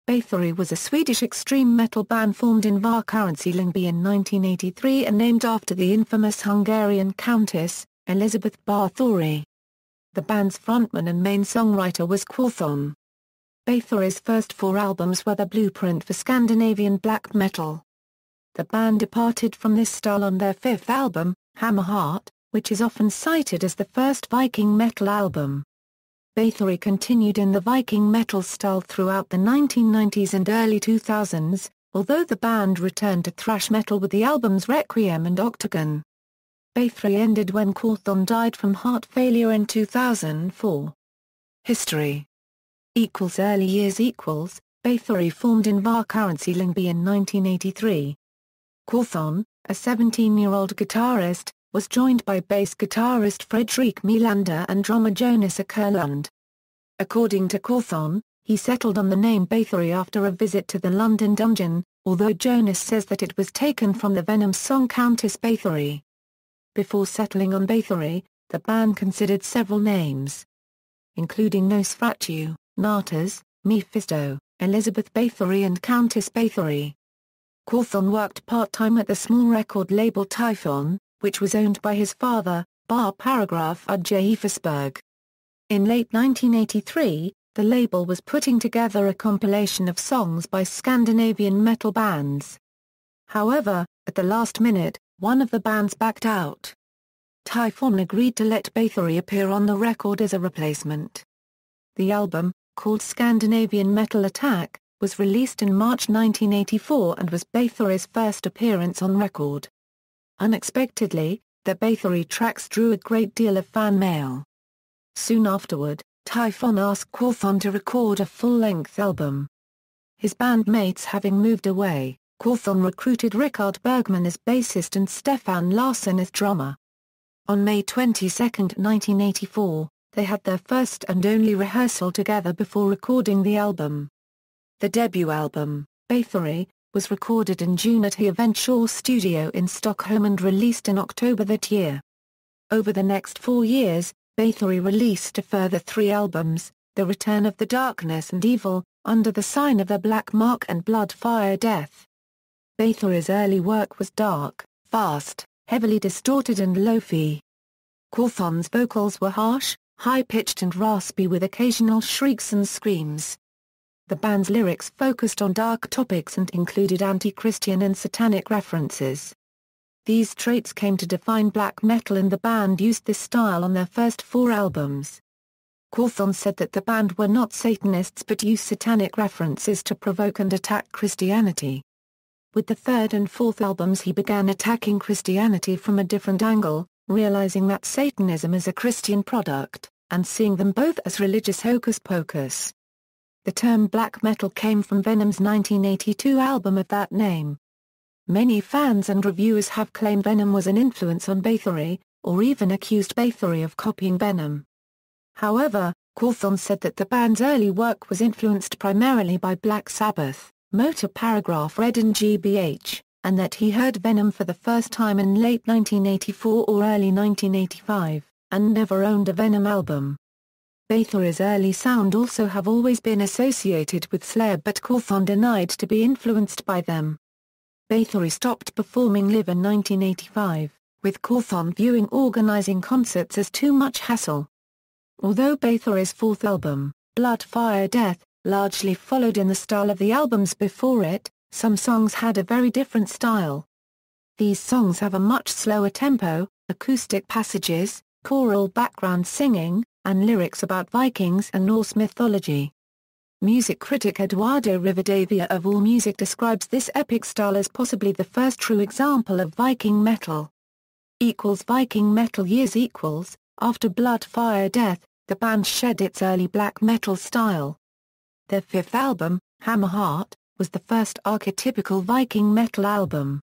Bathory was a Swedish extreme metal band formed in Vällingby in 1983 and named after the infamous Hungarian countess, Elizabeth Bathory. The band's frontman and main songwriter was Quorthon. Bathory's first 4 albums were the blueprint for Scandinavian black metal. The band departed from this style on their 5th album, Hammerheart, which is often cited as the first Viking metal album. Bathory continued in the Viking metal style throughout the 1990s and early 2000s, although the band returned to thrash metal with the albums Requiem and Octagon. Bathory ended when Quorthon died from heart failure in 2004. History. Early years. Bathory formed in Vällingby in 1983. Quorthon, a 17-year-old guitarist, was joined by bass guitarist Fredrik Melander and drummer Jonas Åkerlund. According to Quorthon, he settled on the name Bathory after a visit to the London Dungeon, although Jonas says that it was taken from the Venom song Countess Báthory. Before settling on Bathory, the band considered several names, including Nosferatu, Natas, Mephisto, Elizabeth Bathory and Countess Báthory. Quorthon worked part-time at the small record label Typhon, which was owned by his father, Bar Paragraph Uje Eversberg. In late 1983, the label was putting together a compilation of songs by Scandinavian metal bands. However, at the last minute, one of the bands backed out. Typhon agreed to let Bathory appear on the record as a replacement. The album, called Scandinavian Metal Attack, was released in March 1984 and was Bathory's first appearance on record. Unexpectedly, the Bathory tracks drew a great deal of fan mail. Soon afterward, Typhon asked Quorthon to record a full-length album. His bandmates having moved away, Quorthon recruited Rickard Bergman as bassist and Stefan Larsson as drummer. On May 22, 1984, they had their first and only rehearsal together before recording the album. The debut album, Bathory, was recorded in June at Eventure Studio in Stockholm and released in October that year. Over the next 4 years, Bathory released a further 3 albums, The Return of the Darkness and Evil, Under the Sign of the Black Mark and Blood Fire Death. Bathory's early work was dark, fast, heavily distorted and lo-fi. Quorthon's vocals were harsh, high-pitched and raspy with occasional shrieks and screams. The band's lyrics focused on dark topics and included anti-Christian and satanic references. These traits came to define black metal and the band used this style on their first 4 albums. Quorthon said that the band were not Satanists but used satanic references to provoke and attack Christianity. With the 3rd and 4th albums he began attacking Christianity from a different angle, realizing that Satanism is a Christian product, and seeing them both as religious hocus-pocus. The term black metal came from Venom's 1982 album of that name. Many fans and reviewers have claimed Venom was an influence on Bathory, or even accused Bathory of copying Venom. However, Quorthon said that the band's early work was influenced primarily by Black Sabbath, Motor Paragraph Red and GBH, and that he heard Venom for the first time in late 1984 or early 1985, and never owned a Venom album. Bathory's early sound also have always been associated with Slayer but Quorthon denied to be influenced by them. Bathory stopped performing live in 1985, with Quorthon viewing organizing concerts as too much hassle. Although Bathory's 4th album, Blood Fire Death, largely followed in the style of the albums before it, some songs had a very different style. These songs have a much slower tempo, acoustic passages, choral background singing, and lyrics about Vikings and Norse mythology. Music critic Eduardo Rivadavia of AllMusic describes this epic style as possibly the first true example of Viking metal. Viking metal years. After Blood Fire Death, the band shed its early black metal style. Their 5th album, Hammerheart, was the first archetypical Viking metal album.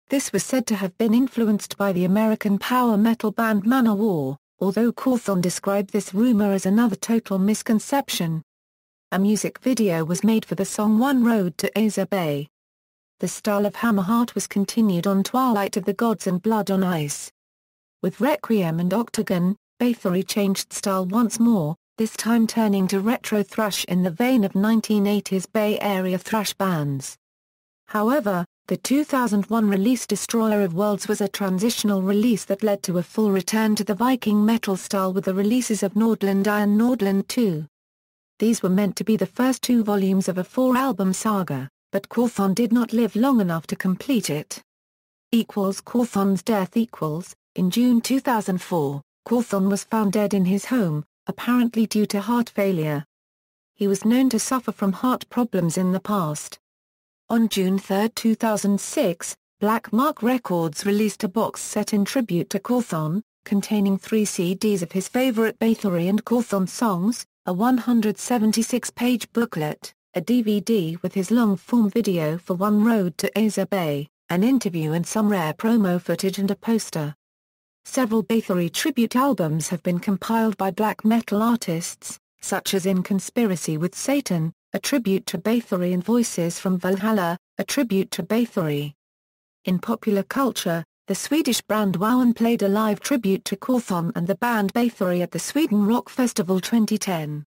This was said to have been influenced by the American power metal band Manowar, although Quorthon described this rumor as another total misconception. A music video was made for the song One Road to Azure Bay. The style of Hammerheart was continued on Twilight of the Gods and Blood on Ice. With Requiem and Octagon, Bathory changed style once more, this time turning to retro thrash in the vein of 1980s Bay Area thrash bands. However, the 2001 release Destroyer of Worlds was a transitional release that led to a full return to the Viking metal style with the releases of Nordland I and Nordland II. These were meant to be the first 2 volumes of a 4-album saga, but Quorthon did not live long enough to complete it. Quorthon's death. In June 2004, Quorthon was found dead in his home, apparently due to heart failure. He was known to suffer from heart problems in the past. On June 3, 2006, Black Mark Records released a box set in tribute to Quorthon, containing 3 CDs of his favorite Báthory and Quorthon songs, a 176-page booklet, a DVD with his long-form video for One Road to Aza Bay, an interview and some rare promo footage and a poster. Several Báthory tribute albums have been compiled by black metal artists, such as In Conspiracy with Satan, a tribute to Báthory, and Voices from Valhalla, a tribute to Báthory. In popular culture, the Swedish band Wowan played a live tribute to Quorthon and the band Bathory at the Sweden Rock Festival 2010.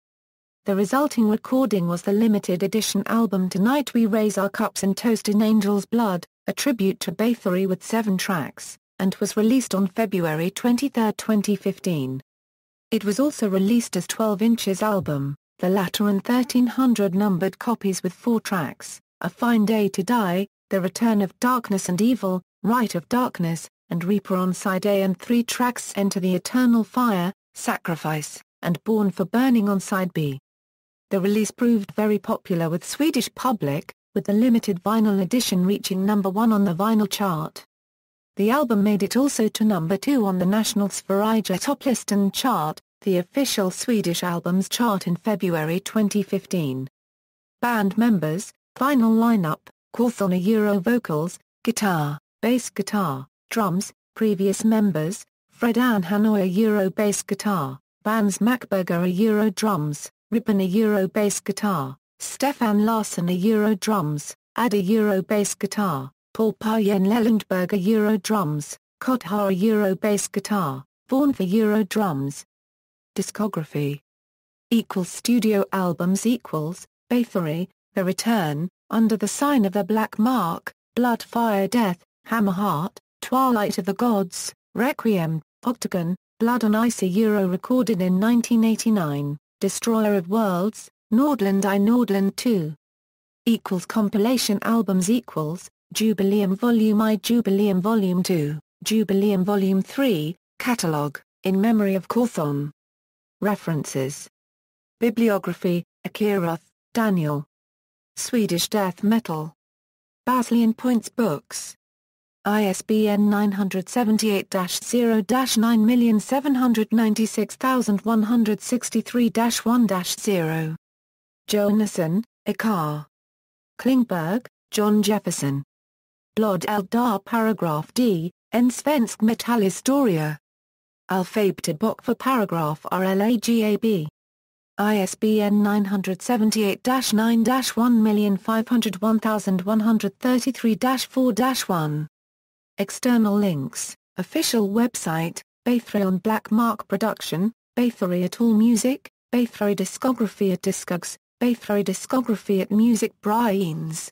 The resulting recording was the limited edition album Tonight We Raise Our Cups and Toast in Angel's Blood, a tribute to Báthory with 7 tracks, and was released on February 23, 2015. It was also released as 12 inches album, the latter in 1300 numbered copies with 4 tracks, A Fine Day to Die, The Return of Darkness and Evil, Rite of Darkness, and Reaper on side A, and 3 tracks Enter the Eternal Fire, Sacrifice, and Born for Burning on side B. The release proved very popular with Swedish public, with the limited vinyl edition reaching number 1 on the vinyl chart. The album made it also to number 2 on the national Sverige Toplisten chart, the official Swedish albums chart, in February 2015. Band members, final lineup: Quorthon a Euro vocals, guitar, bass guitar, drums. Previous members: Fred Ann Hanoi a Euro bass guitar, Vans Macberger a Euro drums, Ribbon a Euro bass guitar, Stefan Larsson a Euro drums, Ad a Euro bass guitar, Paul Payen Lelundberg a Euro drums, Kothar a Euro bass guitar, Vaughan for Euro drums. Discography Studio albums Bathory, The Return, Under the Sign of the Black Mark, Blood Fire Death, Hammerheart, Twilight of the Gods, Requiem, Octagon, Blood on Ice a Euro recorded in 1989, Destroyer of Worlds, Nordland I Nordland II. Compilation albums Jubileum Volume I Jubileum Volume 2, Jubileum Volume 3, Catalogue, In Memory of Quorthon. References. Bibliography, Akiroth, Daniel. Swedish Death Metal. Baslian Points Books. ISBN 978-0-9796163-1-0. Johannesson, Ikar. Klingberg, John Jefferson. Blod Eldar Paragraph D, En Svensk Metallhistoria. Alphabetbook for Paragraph RLAGAB. ISBN 978-9-1501133-4-1. External links: official website, Báthory on Black Mark Production, Báthory at All Music, Báthory discography at Discogs, Báthory discography at Music Brains.